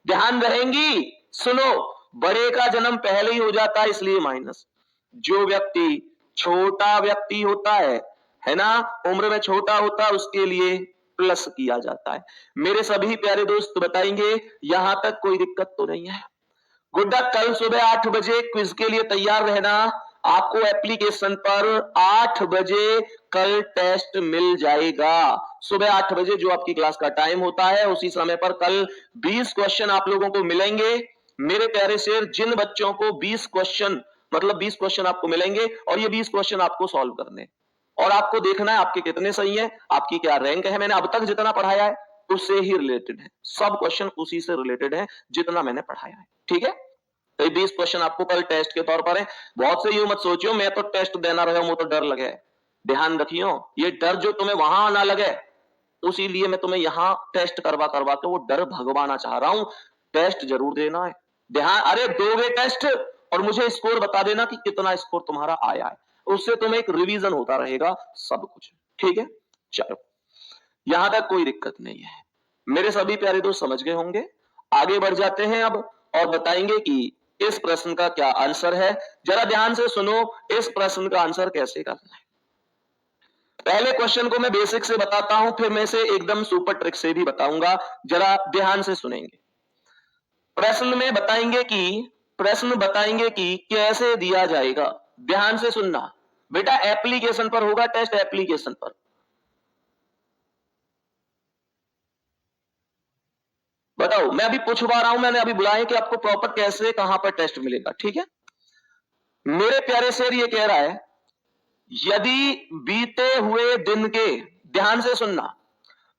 ध्यान रहेंगी? सुनो, बड़े का जन्म पहले ही हो जाता है इसलिए माइनस। जो व्यक्ति छोटा व्यक्ति होता है ना, उम्र में छोटा होता है, उसके लिए प्लस किया जाता है। मेरे सभी प्यारे दोस्त बताएंगे, यहां तक कोई दिक्कत तो नहीं है? गुड्डा, कल सुबह 8 बजे क्विज के लिए तैयार रहना। आपको एप्लीकेशन पर 8 बजे कल टेस्ट मिल जाएगा। सुबह 8 बजे जो आपकी क्लास का टाइम होता है, उसी समय पर कल 20 क्वेश्चन आप लोगों को मिलेंगे। मेरे प्यारे शेर, जिन बच्चों को 20 क्वेश्चन, मतलब 20 क्वेश्चन आपको मिलेंगे और ये 20 क्वेश्चन आपको सॉल्व करने, और आपको देखना है आपके कितने सही है, आपकी क्या रैंक है। मैंने अब तक जितना पढ़ाया है उससे ही रिलेटेड है, सब क्वेश्चन उसी से रिलेटेड है जितना मैंने पढ़ाया है। ठीक है? तो ये 20 क्वेश्चन आपको कल टेस्ट के तौर पर है। बहुत से यूं मत सोचियो मैं तो टेस्ट देना रहा हूं, तो डर लगे। ध्यान रखियो, ये डर जो तुम्हें वहां ना लगे, उसी लिए मैं तुम्हें यहां टेस्ट करवा करवा के वो डर भगवाना चाह रहा हूं। टेस्ट जरूर देना है। ध्यान, अरे दोगे टेस्ट और मुझे स्कोर बता देना कि कितना स्कोर तुम्हारा आया है, उससे तुम्हें एक रिवीजन होता रहेगा सब कुछ। ठीक है? चलो, यहां तक कोई दिक्कत नहीं है। मेरे सभी प्यारे दोस्त समझ गए होंगे। आगे बढ़ जाते हैं अब और बताएंगे कि इस प्रश्न का क्या आंसर है। जरा ध्यान से सुनो, इस प्रश्न का आंसर कैसे करना है। पहले क्वेश्चन को मैं बेसिक से बताता हूं, फिर मैं इसे एकदम सुपर ट्रिक से भी बताऊंगा। जरा ध्यान से सुनेंगे। प्रश्न बताएंगे कि कैसे दिया जाएगा। ध्यान से सुनना बेटा, एप्लीकेशन पर होगा टेस्ट, एप्लीकेशन पर। बताओ, मैं अभी पूछवा रहा हूं, मैंने अभी बुलाया कि आपको प्रॉपर कैसे कहां पर टेस्ट मिलेगा, ठीक है। मेरे प्यारे शेर ये कह रहा है, यदि बीते हुए दिन के, ध्यान से सुनना,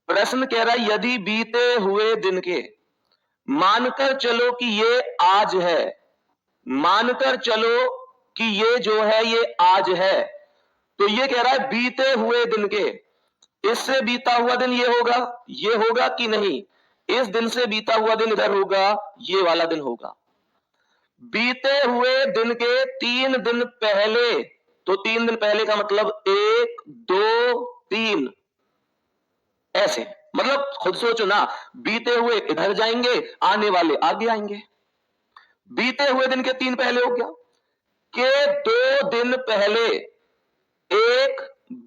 प्रश्न कह रहा है यदि बीते हुए दिन के, मानकर चलो कि ये आज है, मानकर चलो कि ये जो है ये आज है, तो ये कह रहा है बीते हुए दिन के, इससे बीता हुआ दिन ये होगा कि नहीं, इस दिन से बीता हुआ दिन इधर होगा, ये वाला दिन होगा। बीते हुए दिन के 3 दिन पहले, तो 3 दिन पहले का मतलब 1 2 3, ऐसे, मतलब खुद सोचो ना, बीते हुए इधर जाएंगे, आने वाले आगे आएंगे। बीते हुए दिन के 3 पहले हो गया, के 2 दिन पहले 1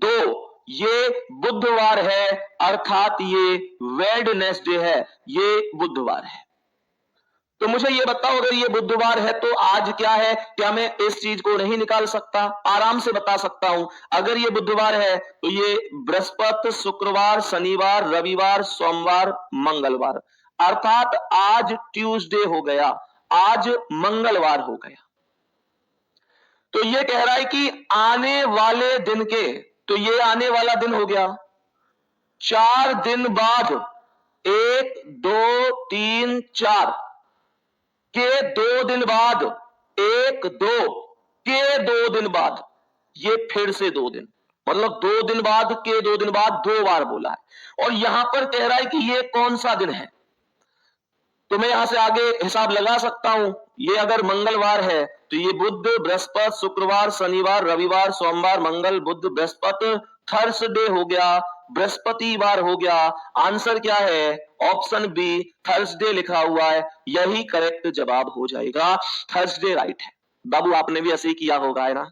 2, ये बुधवार है, अर्थात ये वेडनेसडे है, ये बुधवार है। तो मुझे ये बताओ, अगर ये बुधवार है तो आज क्या है? क्या मैं इस चीज को नहीं निकाल सकता? आराम से बता सकता हूं। अगर ये बुधवार है तो ये बृहस्पति, शुक्रवार, शनिवार, रविवार, सोमवार, मंगलवार, अर्थात आज ट्यूसडे हो गया, आज मंगलवार हो गया। तो ये कह रहा है कि आने वाले दिन के, तो ये आने वाला दिन हो गया, 4 दिन बाद 1 2 3 4 के 2 दिन बाद 1 2 के 2 दिन बाद, ये फिर से 2 दिन, मतलब 2 दिन बाद के 2 दिन बाद 2 बार बोला है। और यहां पर कह रहा है कि ये कौन सा दिन है, तो मैं यहां से आगे हिसाब लगा सकता हूं। ये अगर मंगलवार है तो ये बुध, बृहस्पति, शुक्रवार, शनिवार, रविवार, सोमवार, मंगल, बुध, बृहस्पति, थर्सडे हो गया, बृहस्पतिवार हो गया। आंसर क्या है? ऑप्शन बी, थर्सडे लिखा हुआ है, यही करेक्ट जवाब हो जाएगा। थर्सडे राइट है। बाबू आपने भी ऐसे ही किया होगा, है ना?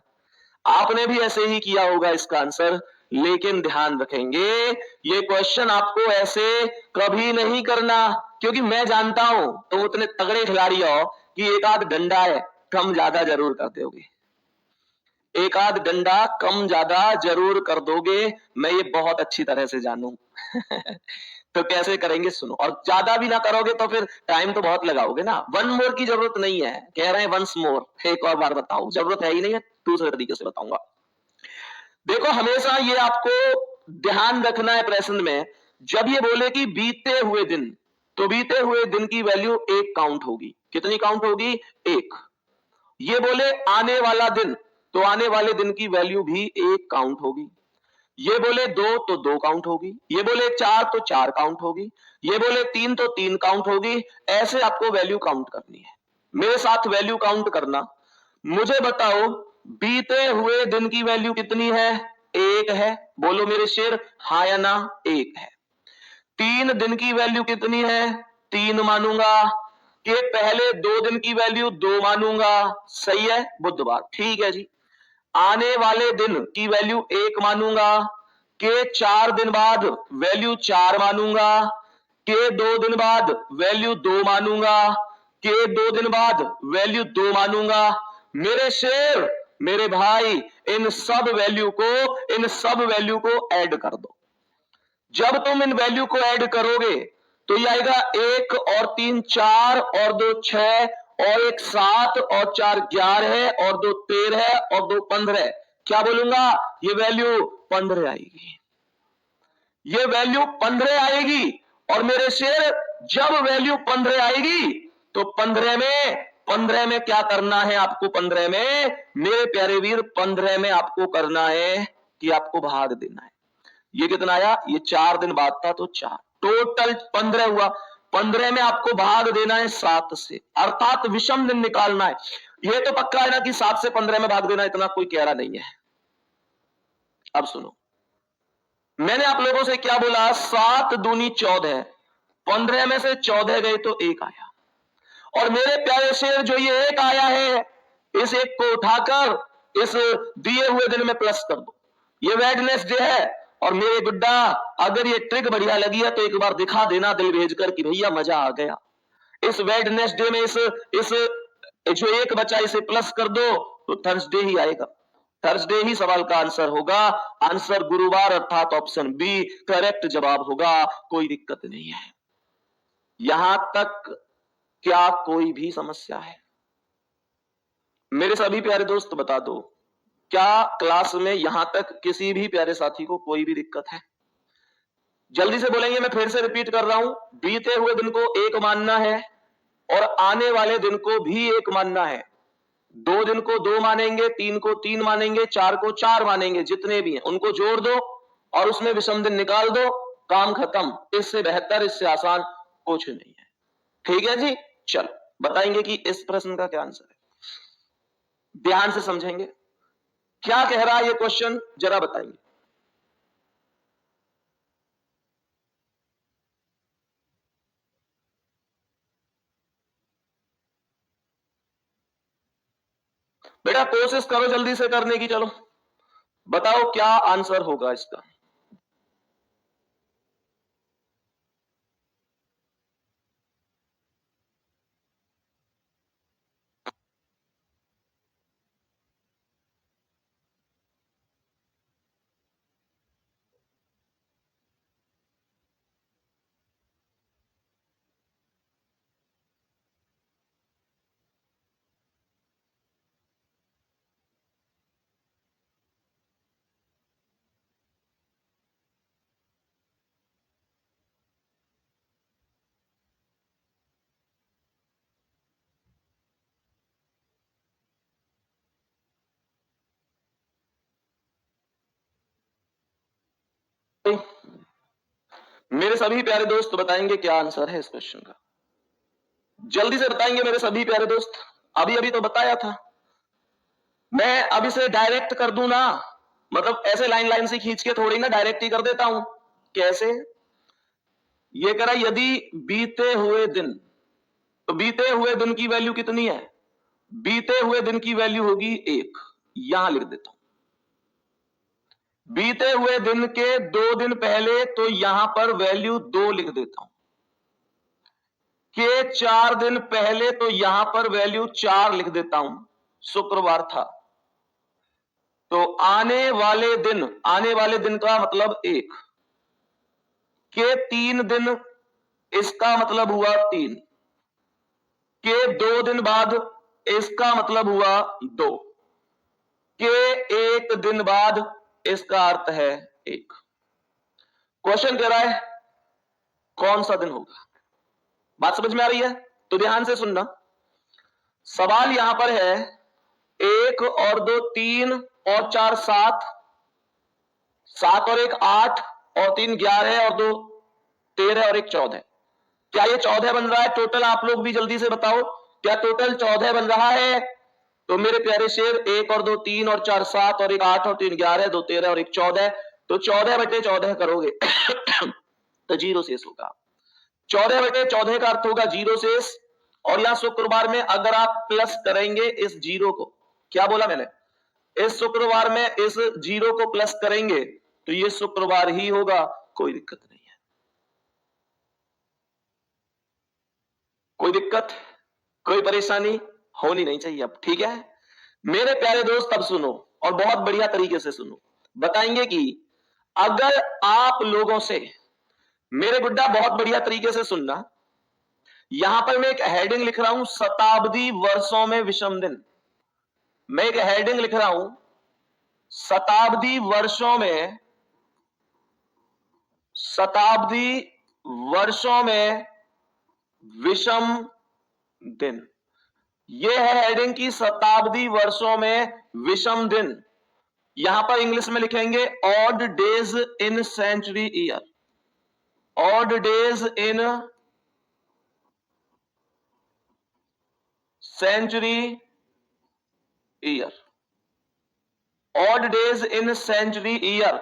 आपने भी ऐसे ही किया होगा इसका आंसर। लेकिन ध्यान रखेंगे, ये क्वेश्चन आपको ऐसे कभी नहीं करना, क्योंकि मैं जानता हूं तुम उतने तगड़े खिलाड़ी हो कि एक आध डंडा है कम ज्यादा जरूर कर दोगे, एक आध डंडा कम ज्यादा जरूर कर दोगे, मैं ये बहुत अच्छी तरह से जानू। तो कैसे करेंगे सुनो, और ज्यादा भी ना करोगे तो फिर टाइम तो बहुत लगाओगे ना। 1 मोर की जरूरत नहीं है, कह रहे हैं वंस मोर, एक और बार बताओ, जरूरत है ही नहीं है, दूसरे तरीके से बताऊंगा। देखो, हमेशा ये आपको ध्यान रखना है प्रश्न में, जब ये बोले कि बीते हुए दिन, तो बीते हुए दिन की वैल्यू 1 काउंट होगी। कितनी काउंट होगी? 1। ये बोले आने वाला दिन, तो आने वाले दिन की वैल्यू भी 1 काउंट होगी। ये बोले 2 तो 2 काउंट होगी, ये बोले 4 तो 4 काउंट होगी, ये बोले 3 तो 3 काउंट होगी। ऐसे आपको वैल्यू काउंट करनी है, मेरे साथ वैल्यू काउंट करना। मुझे बताओ, बीते हुए दिन की वैल्यू कितनी है? 1 है। बोलो मेरे शेर, हाँ या ना? 1 है। 3 दिन की वैल्यू कितनी है? 3 मानूंगा। के पहले 2 दिन की वैल्यू 2 मानूंगा, सही है, बुधवार, ठीक है जी। आने वाले दिन की वैल्यू 1 मानूंगा। के 4 दिन बाद वैल्यू 4 मानूंगा। के 2 दिन बाद वैल्यू 2 मानूंगा। के 2 दिन बाद वैल्यू 2 मानूंगा। मेरे शेर, मेरे भाई, इन सब वैल्यू को ऐड कर दो। जब तुम इन वैल्यू को ऐड करोगे तो ये आएगा 1 और 3 4 और 2 6 और 1 7 और 4 11 है और 2 13 है और 2 15। क्या बोलूंगा? ये वैल्यू 15 आएगी, ये वैल्यू 15 आएगी। और मेरे शेर, जब वैल्यू 15 आएगी तो 15 में क्या करना है आपको? 15 में मेरे प्यारे वीर, 15 में आपको करना है कि आपको भाग देना है। ये कितना आया? ये 4 दिन बाद था तो 4, टोटल 15 हुआ। 15 में आपको भाग देना है 7 से, अर्थात विषम दिन निकालना है। ये तो पक्का है ना कि 7 से 15 में भाग देना, इतना कोई कह रहा नहीं है। अब सुनो, मैंने आप लोगों से क्या बोला? 7 दूनी 14, 15 में से 14 गए तो 1 आया। और मेरे प्यारे शेर, जो ये 1 आया है, इस 1 को उठाकर इस दिए हुए दिन में प्लस कर दो। ये वेडनेसडे है। और मेरे गुड्डा, अगर ये ट्रिक बढ़िया लगी है तो एक बार दिखा देना दिल भेजकर कि भैया मजा आ गया। इस वेडनेसडे में इस जो 1 बचा, इसे प्लस कर दो तो थर्सडे ही आएगा। थर्सडे ही सवाल का आंसर होगा। आंसर गुरुवार, अर्थात ऑप्शन बी करेक्ट जवाब होगा। कोई दिक्कत नहीं है। यहां तक क्या कोई भी समस्या है? मेरे सभी प्यारे दोस्त बता दो, क्या क्लास में यहां तक किसी भी प्यारे साथी को कोई भी दिक्कत है? जल्दी से बोलेंगे, मैं फिर से रिपीट कर रहा हूं, बीते हुए दिन को एक मानना है और आने वाले दिन को भी एक मानना है। 2 दिन को 2 मानेंगे, 3 को 3 मानेंगे, 4 को 4 मानेंगे, जितने भी हैं उनको जोड़ दो और उसमें विषम दिन निकाल दो, काम खत्म। इससे बेहतर, इससे आसान कुछ नहीं है। ठीक है जी, चलो बताएंगे कि इस प्रश्न का क्या आंसर है। ध्यान से समझेंगे क्या कह रहा है ये क्वेश्चन, जरा बताएंगे। बेटा कोशिश करो जल्दी से करने की, चलो बताओ क्या आंसर होगा इसका। मेरे सभी प्यारे दोस्त बताएंगे क्या आंसर है इस क्वेश्चन का। जल्दी से बताएंगे मेरे सभी प्यारे दोस्त। अभी अभी तो बताया था। मैं अब इसे डायरेक्ट कर दूं ना, मतलब ऐसे लाइन लाइन से खींच के थोड़ी ना डायरेक्ट ही कर देता हूं। कैसे? ये करा, यदि बीते हुए दिन, तो बीते हुए दिन की वैल्यू कितनी है? बीते हुए दिन की वैल्यू होगी 1। यहां लिख देता हूं। बीते हुए दिन के 2 दिन पहले, तो यहां पर वैल्यू 2 लिख देता हूं। के 4 दिन पहले, तो यहां पर वैल्यू 4 लिख देता हूं। शुक्रवार था, तो आने वाले दिन का मतलब 1, के 3 दिन, इसका मतलब हुआ 3, के 2 दिन बाद, इसका मतलब हुआ 2, के 1 दिन बाद, इसका अर्थ है 1। क्वेश्चन कह रहा है कौन सा दिन होगा। बात समझ में आ रही है? तो ध्यान से सुनना। सवाल यहां पर है 1 और 2 3 और 4 7, 7 और 1 8 और 3 11 और 2 13 और 1 14। क्या ये 14 बन रहा है टोटल? आप लोग भी जल्दी से बताओ, क्या टोटल 14 बन रहा है? तो मेरे प्यारे शेर, 1 और 2 3 और 4 7 और 1 8 और 3 11, 2 13 और 1 14, तो 14 बटे 14 करोगे तो जीरो शेष होगा। 14 बटे 14 का अर्थ होगा जीरो शेष। और यहां शुक्रवार में अगर आप प्लस करेंगे इस जीरो को, क्या बोला मैंने, इस शुक्रवार में इस जीरो को प्लस करेंगे तो ये शुक्रवार ही होगा, कोई दिक्कत नहीं है। कोई दिक्कत, कोई परेशानी होनी नहीं चाहिए अब, ठीक है मेरे प्यारे दोस्त। अब सुनो और बहुत बढ़िया तरीके से सुनो। बताएंगे कि अगर आप लोगों से, मेरे गुड्डा बहुत बढ़िया तरीके से सुनना, यहां पर मैं एक हेडिंग लिख रहा हूं, शताब्दी वर्षों में विषम दिन। मैं एक हेडिंग लिख रहा हूं, शताब्दी वर्षों में, शताब्दी वर्षों में विषम दिन। यह है हेडिंग की शताब्दी वर्षों में विषम दिन। यहां पर इंग्लिश में लिखेंगे odd days in century year. Odd days in century year. Odd days in century year.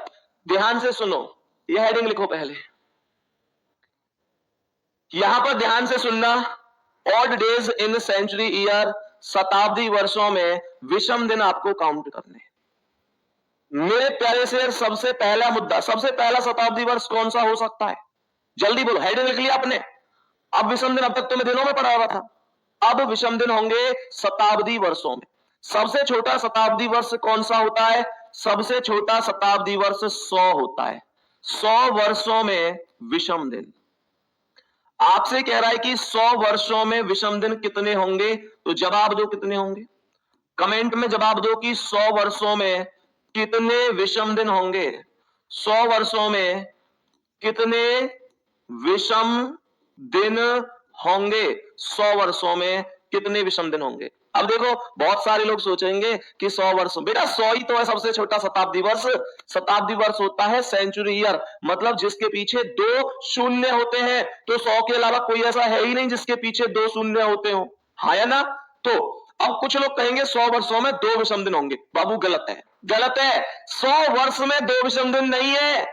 ध्यान से सुनो, यह हेडिंग लिखो पहले। यहां पर ध्यान से सुनना, odd days in century year, शताब्दी वर्षों में विषम दिन आपको काउंट करने। मेरे प्यारे से सबसे पहला मुद्दा, सबसे पहला शताब्दी वर्ष कौन सा हो सकता है? जल्दी बोलो, हेडिंग लिख लिया आपने। अब विषम दिन, अब तक तो मैं दिनों में पढ़ा हुआ था, अब विषम दिन होंगे शताब्दी वर्षों में। सबसे छोटा शताब्दी वर्ष कौन सा होता है? सबसे छोटा शताब्दी वर्ष 100 होता है। 100 वर्षों में विषम दिन। आपसे कह रहा है कि 100 वर्षों में विषम दिन कितने होंगे, तो जवाब दो कितने होंगे। कमेंट में जवाब दो कि 100 वर्षों में कितने विषम दिन होंगे। 100 वर्षों में कितने विषम दिन होंगे। 100 वर्षों में कितने विषम दिन होंगे। अब देखो बहुत सारे लोग सोचेंगे कि 100 वर्ष, बेटा 100 ही तो है सबसे छोटा शताब्दी वर्ष। शताब्दी वर्ष होता है सेंचुरी ईयर, मतलब जिसके पीछे 2 शून्य होते हैं। तो 100 के अलावा कोई ऐसा है ही नहीं जिसके पीछे 2 शून्य होते हो, हाँ या ना। तो अब कुछ लोग कहेंगे 100 वर्षों में 2 विषम दिन होंगे। बाबू गलत है, गलत है। 100 वर्ष में 2 विषम दिन नहीं है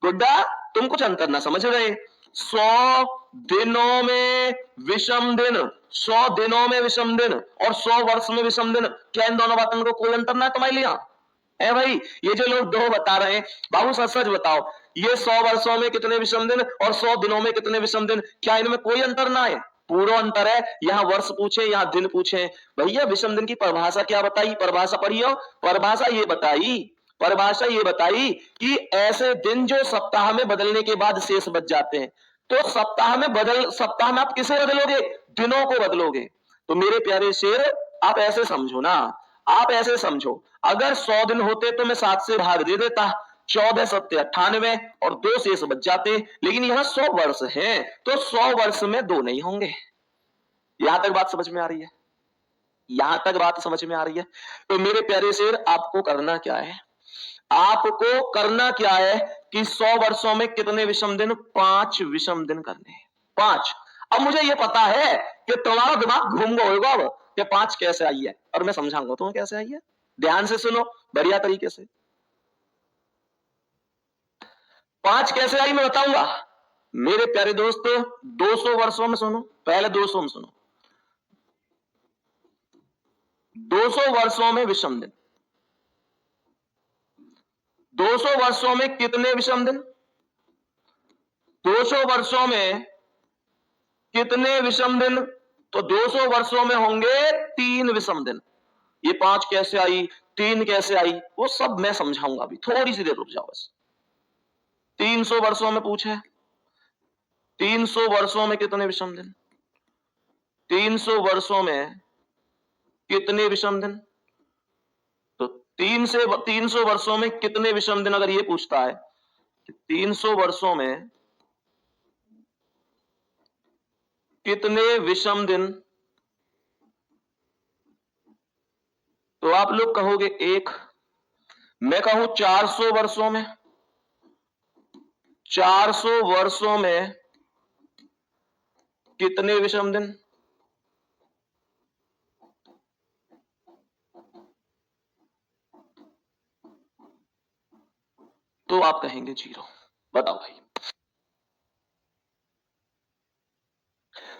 गुड्डा, तुम कुछ अंतर ना समझ रहे। 100 दिनों में विषम दिन, 100 दिनों में विषम दिन और 100 वर्ष में विषम दिन, क्या इन दोनों बातों को कोई अंतर ना है तुम्हारे लिए? है भाई, ये जो लोग 2 बता रहे हैं, बाबू सच सच बताओ, ये 100 वर्षों में कितने विषम दिन और 100 दिनों में कितने विषम दिन, क्या इनमें कोई अंतर ना है? पूरा अंतर है। यहां वर्ष पूछे, यहां दिन पूछे। भैया विषम दिन की परिभाषा क्या बताई, परिभाषा पढ़ियो। परिभाषा ये बताई कि ऐसे दिन जो सप्ताह में बदलने के बाद शेष बच जाते हैं। तो सप्ताह में आप किसे बदलोगे? दिनों को बदलोगे। तो मेरे प्यारे शेर, आप ऐसे समझो ना, आप ऐसे समझो, अगर 100 दिन होते तो मैं 7 से भाग दे देता, 14 सत्ते 98 और 2 शेष बच जाते। लेकिन यहां 100 वर्ष हैं, तो 100 वर्ष में 2 नहीं होंगे। यहां तक बात समझ में आ रही है? यहां तक बात समझ में आ रही है? तो मेरे प्यारे शेर, आपको करना क्या है? आपको करना क्या है कि 100 वर्षों में कितने विषम दिन? 5 विषम दिन करने हैं, 5। अब मुझे यह पता है कि तुम्हारा दिमाग घूम गया होगा अब कि 5 कैसे आई है, और मैं समझाऊंगा तुम्हें कैसे आई है। ध्यान से सुनो, बढ़िया तरीके से। 5 कैसे आई मैं बताऊंगा। मेरे प्यारे दोस्त, 200 वर्षों में सुनो, पहले 200 में सुनो। 200 वर्षों में विषम दिन, 200 वर्षों में कितने विषम दिन? 200 वर्षों में कितने विषम दिन? तो 200 वर्षों में होंगे 3 विषम दिन। ये 5 कैसे आई, 3 कैसे आई, वो सब मैं समझाऊंगा। अभी थोड़ी सी देर रुक जाओ बस। 300 वर्षों में पूछे, 300 वर्षों में कितने विषम दिन? 300 वर्षों में कितने विषम दिन? तो 300 वर्षों में कितने विषम दिन, अगर ये पूछता है कि 300 वर्षों में कितने विषम दिन, तो आप लोग कहोगे 1। मैं कहूं 400 वर्षों में, 400 वर्षों में कितने विषम दिन? तो आप कहेंगे 0। बताओ भाई,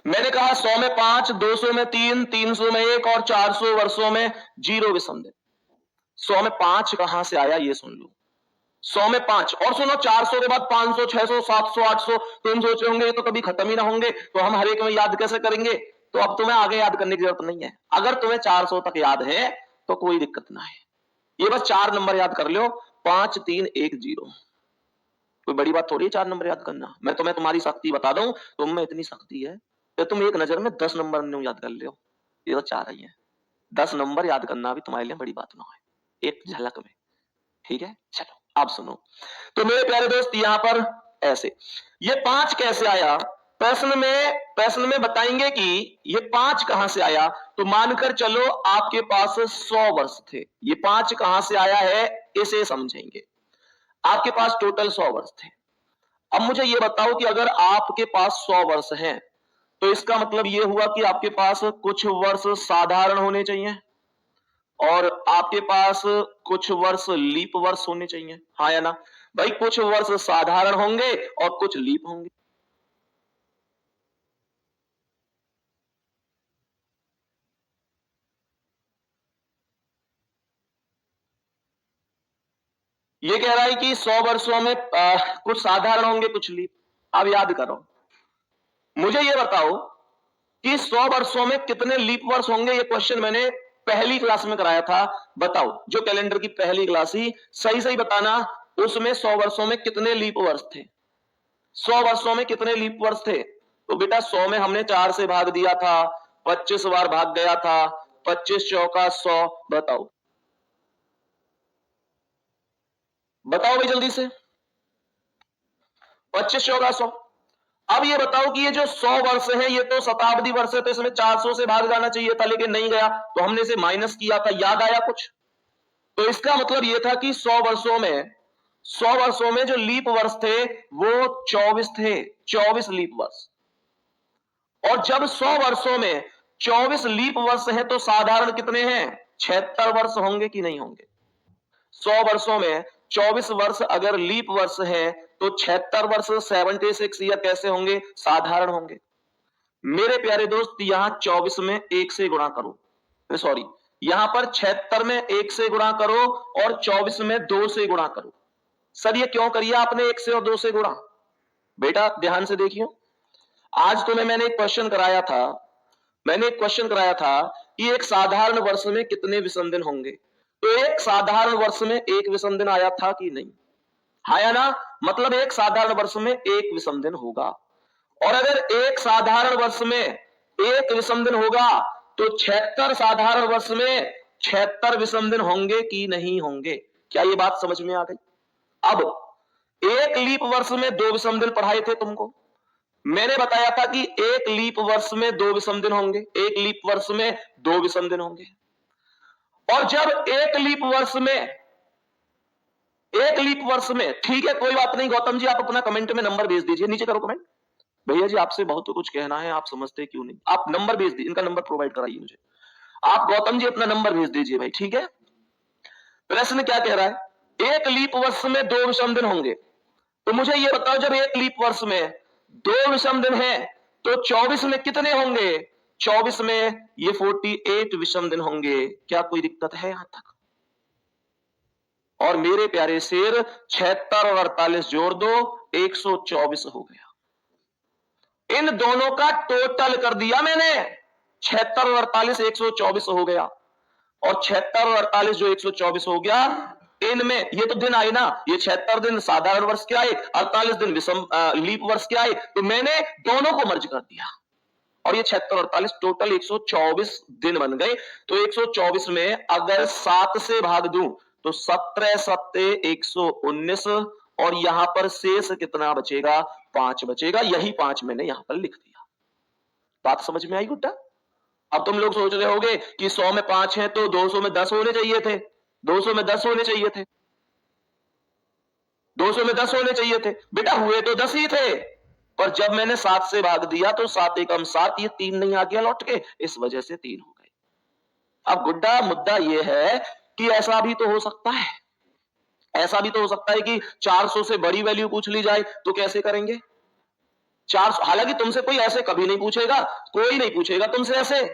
मैंने कहा 100 में 5, 200 में 3, 300 में 1 और 400 वर्षों में 0 विषम दिन। 100 में 5 कहां से आया ये सुन लो। 100 में 5 और सुनो, 400 के बाद 500, 600, 700, 800। तुम सोच रहे होंगे ये तो कभी खत्म ही ना होंगे, तो हम हर एक में याद कैसे करेंगे? तो अब तुम्हें आगे याद करने की जरूरत नहीं है। अगर तुम्हें 400 तक याद है तो कोई दिक्कत ना है। ये बस 4 नंबर याद कर लो, 5 3 1 0। कोई बड़ी बात थोड़ी है 4 नंबर याद करना। मैं तुम्हें तुम्हारी शक्ति बता दूं, तुम में इतनी शक्ति है कि तुम एक नजर में 10 नंबर नहीं याद कर लो। ये तो 4 ही है। 10 नंबर याद करना भी तुम्हारे लिए बड़ी बात ना है, एक झलक में। ठीक है, चलो आप सुनो। तो मेरे प्यारे दोस्त, यहां पर ऐसे ये 5 कैसे आया, प्रश्न में बताएंगे कि ये 5 कहां से आया। तो मानकर चलो आपके पास 100 वर्ष थे, ये 5 कहां से आया है इसे समझेंगे। आपके पास टोटल 100 वर्ष थे। अब मुझे ये बताओ कि अगर आपके पास 100 वर्ष हैं तो इसका मतलब ये हुआ कि आपके पास कुछ वर्ष साधारण होने चाहिए और आपके पास कुछ वर्ष लीप वर्ष होने चाहिए, हाँ या ना भाई? कुछ वर्ष साधारण होंगे और कुछ लीप होंगे। ये कह रहा है कि 100 वर्षों में कुछ साधारण होंगे कुछ लीप। अब याद करो, मुझे ये बताओ कि 100 वर्षों में कितने लीप वर्ष होंगे। ये क्वेश्चन मैंने पहली क्लास में कराया था। बताओ, जो कैलेंडर की पहली क्लास ही, सही सही बताना, उसमें 100 वर्षों में कितने लीप वर्ष थे? 100 वर्षों में कितने लीप वर्ष थे? तो बेटा 100 में हमने 4 से भाग दिया था, 25 बार भाग गया था, 25 चौका 100। बताओ बताओ भाई जल्दी से, 25 चौका 100। अब ये बताओ कि ये जो 100 वर्ष है ये तो शताब्दी वर्ष है, तो इसमें 400 से भाग जाना चाहिए था, लेकिन नहीं गया, तो हमने इसे माइनस किया था। याद आया कुछ? तो इसका मतलब ये था कि 100 वर्षों में जो लीप वर्ष थे वो 24 थे, 24 लीप वर्ष। और जब 100 वर्षों में 24 लीप वर्ष है तो साधारण कितने हैं? 76 वर्ष होंगे कि नहीं होंगे? 100 वर्षों में 24 वर्ष अगर लीप वर्ष है तो 76 वर्ष 76 ईयर कैसे होंगे? साधारण होंगे। मेरे प्यारे दोस्त यहां 24 में 1 से गुणा करो, सॉरी यहां पर 76 में 1 से गुणा करो और 24 में 2 से गुणा करो। सर ये क्यों करिए आपने 1 से और 2 से गुणा? बेटा ध्यान से देखियो, आज तुम्हें मैंने एक क्वेश्चन कराया था, कि एक साधारण वर्ष में कितने विषम दिन होंगे। तो एक साधारण वर्ष में एक विषम दिन आया था कि नहीं? आया ना? मतलब एक साधारण वर्ष में एक विषम दिन होगा। और अगर एक साधारण वर्ष में एक विषम दिन होगा तो 76 साधारण वर्ष में 76 विषम दिन होंगे कि नहीं होंगे? क्या ये बात समझ में आ गई? अब एक लीप वर्ष में 2 विषम दिन पढ़ाए थे तुमको, मैंने बताया था कि एक लीप वर्ष में 2 विषम दिन होंगे, एक लीप वर्ष में 2 विषम दिन होंगे। और जब एक लीप वर्ष में ठीक है, कोई बात नहीं गौतम जी, आप अपना कमेंट में नंबर भेज दीजिए, नीचे करो कमेंट। भैया जी आपसे बहुत तो कुछ कहना है, आप समझते क्यों नहीं? आप नंबर भेज दीजिए, इनका नंबर प्रोवाइड कराइए मुझे। आप गौतम जी अपना नंबर भेज दीजिए भाई, ठीक है? प्रश्न क्या कह रहा है? एक लीप वर्ष में 2 विषम दिन होंगे, तो मुझे ये बताओ जब एक लीप वर्ष में 2 विषम दिन है तो 24 में कितने होंगे? 24 में ये 48 विषम दिन होंगे। क्या कोई दिक्कत है यहां तक? और मेरे प्यारे शेर 76 और 48 जोड़ दो, 124 हो गया। इन दोनों का टोटल कर दिया मैंने, 76 और 48 124 हो गया। और 76 और 48 जो 124 हो गया, इनमें ये तो दिन आए ना, ये 76 दिन साधारण वर्ष के आए, 48 दिन विषम लीप वर्ष के आए, तो मैंने दोनों को मर्ज कर दिया और ये 76 और 48 टोटल 124 दिन बन गए। तो 124 में अगर 7 से भाग दूं तो 17 सत्ते 119 और यहां पर शेष कितना बचेगा? 5 बचेगा। यही 5 मैंने यहां पर लिख दिया। बात समझ में आई गुड्डा? अब तुम लोग सोच रहे होगे कि 100 में 5 है तो 200 में 10 होने चाहिए थे, 200 में 10 होने चाहिए थे, 200 में 10 होने चाहिए थे। बेटा हुए तो 10 ही थे, पर जब मैंने 7 से भाग दिया तो 7 एकम 7, ये 3 नहीं आ गया लौट के, इस वजह से 3 हो गए। अब गुड्डा मुद्दा ये है कि ऐसा भी तो हो सकता है, ऐसा भी तो हो सकता है कि 400 से बड़ी वैल्यू पूछ ली जाए, तो कैसे करेंगे? 400, हालांकि तुमसे कोई ऐसे कभी नहीं पूछेगा, कोई नहीं पूछेगा तुमसे ऐसे,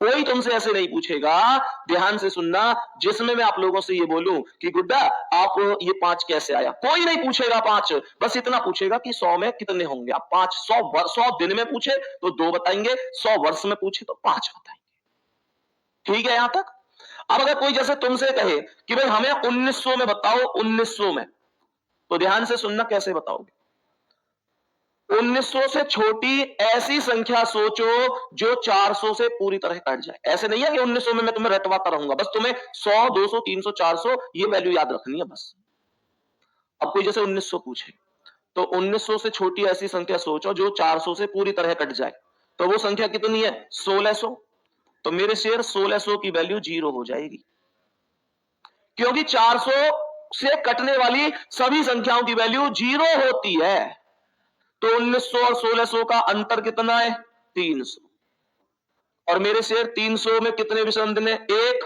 कोई तुमसे ऐसे नहीं पूछेगा। ध्यान से सुनना, जिसमें मैं आप लोगों से ये बोलूं कि गुड्डा आप ये 5 कैसे आया, कोई नहीं पूछेगा 5, बस इतना पूछेगा कि 100 में कितने होंगे आप। 5 100 दिन में पूछे तो 2 बताएंगे, 100 वर्ष में पूछे तो 5 बताएंगे। ठीक है यहां तक? अब अगर कोई जैसे तुमसे कहे कि भाई हमें 1900 में बताओ, 1900 में, तो ध्यान से सुनना कैसे बताओगे? 1900 से छोटी ऐसी संख्या सोचो जो 400 से पूरी तरह कट जाए। ऐसे नहीं है कि 1900 में मैं तुम्हें रटवाता रहूंगा, बस तुम्हें 100 200 300 400 ये वैल्यू याद रखनी है बस। अब कोई जैसे 1900 पूछे तो 1900 से छोटी ऐसी संख्या सोचो जो 400 से पूरी तरह कट जाए, तो वो संख्या कितनी है? 1600। तो मेरे शेर 1600 की वैल्यू 0 हो जाएगी, क्योंकि 400 से कटने वाली सभी संख्याओं की वैल्यू 0 होती है। तो 1900 और 1600 का अंतर कितना है? 300। और मेरे शेर 300 में कितने विषम दिन है? 1।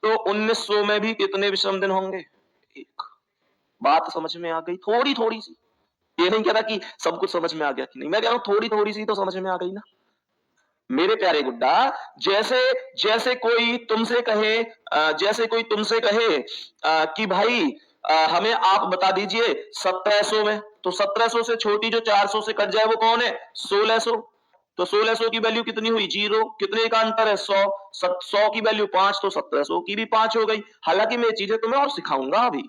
तो 1900 में भी कितने विषम दिन होंगे? 1। बात समझ में आ गई? थोड़ी थोड़ी सी, ये नहीं कह रहा कि सब कुछ समझ में आ गया कि नहीं, मैं कह रहा हूं थोड़ी थोड़ी सी तो समझ में आ गई ना मेरे प्यारे गुड्डा। जैसे जैसे कोई तुमसे कहे कि भाई हमें आप बता दीजिए 1700 में, तो 1700 से छोटी जो 400 से कट जाए वो कौन है? 1600। तो 1600 की वैल्यू कितनी हुई? 0। कितने का अंतर है? 100। 100 की वैल्यू 5, तो 1700 की भी 5 हो गई। हालांकि मैं ये चीजें तुम्हें और सिखाऊंगा अभी।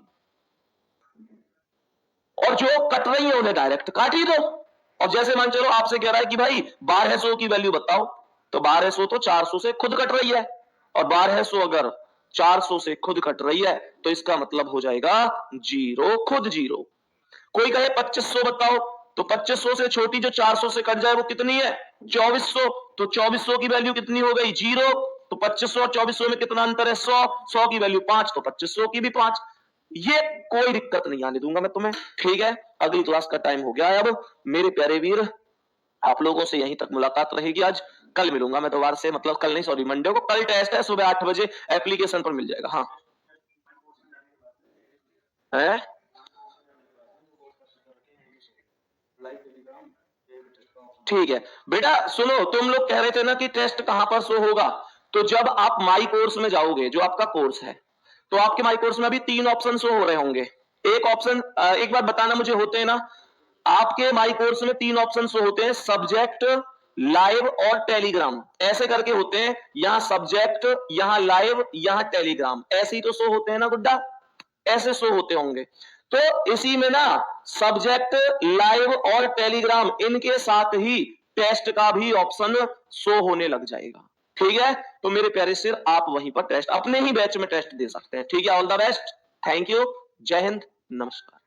और जो कट रही है उन्हें डायरेक्ट काट ही दो, और जैसे मान चलो आपसे कह रहा है कि भाई 1200 की वैल्यू बताओ, तो 1200 तो 400 से खुद कट रही है, और 1200 अगर 400 से खुद कट रही है तो इसका मतलब हो जाएगा जीरो, खुद जीरो। कोई कहे 2500 बताओ, तो 2500 से छोटी जो 400 से कट जाए वो कितनी है? 2400। तो 2400 की वैल्यू कितनी हो गई? जीरो। तो 2500 और 2400 में कितना अंतर है? 100। 100 की वैल्यू 5, तो 2500 की भी 5। ये कोई दिक्कत नहीं आने दूंगा मैं तुम्हें, ठीक है। अगली क्लास का टाइम हो गया है अब मेरे प्यारे वीर, आप लोगों से यहीं तक मुलाकात रहेगी आज। कल मिलूंगा मैं दोबारा से, मतलब कल नहीं, सॉरी, मंडे को। कल टेस्ट है सुबह 8 बजे, एप्लीकेशन पर मिल जाएगा। हाँ है, ठीक है बेटा। सुनो, तुम लोग कह रहे थे ना कि टेस्ट कहां पर शो होगा, तो जब आप माई कोर्स में जाओगे, जो आपका कोर्स है, तो आपके माई कोर्स में अभी 3 ऑप्शन शो हो रहे होंगे। एक ऑप्शन, एक बार बताना मुझे, होते हैं ना आपके माई कोर्स में 3 ऑप्शन शो होते हैं, सब्जेक्ट, लाइव और टेलीग्राम, ऐसे करके होते हैं। यहां सब्जेक्ट, यहां लाइव, यहां टेलीग्राम, ऐसे ही तो शो होते हैं ना गुड्डा, ऐसे शो होते होंगे। तो इसी में ना सब्जेक्ट, लाइव और टेलीग्राम, इनके साथ ही टेस्ट का भी ऑप्शन शो होने लग जाएगा, ठीक है। तो मेरे प्यारे सिर, आप वहीं पर टेस्ट, अपने ही बैच में टेस्ट दे सकते हैं, ठीक है। All the best, thank you, जय हिंद, नमस्कार।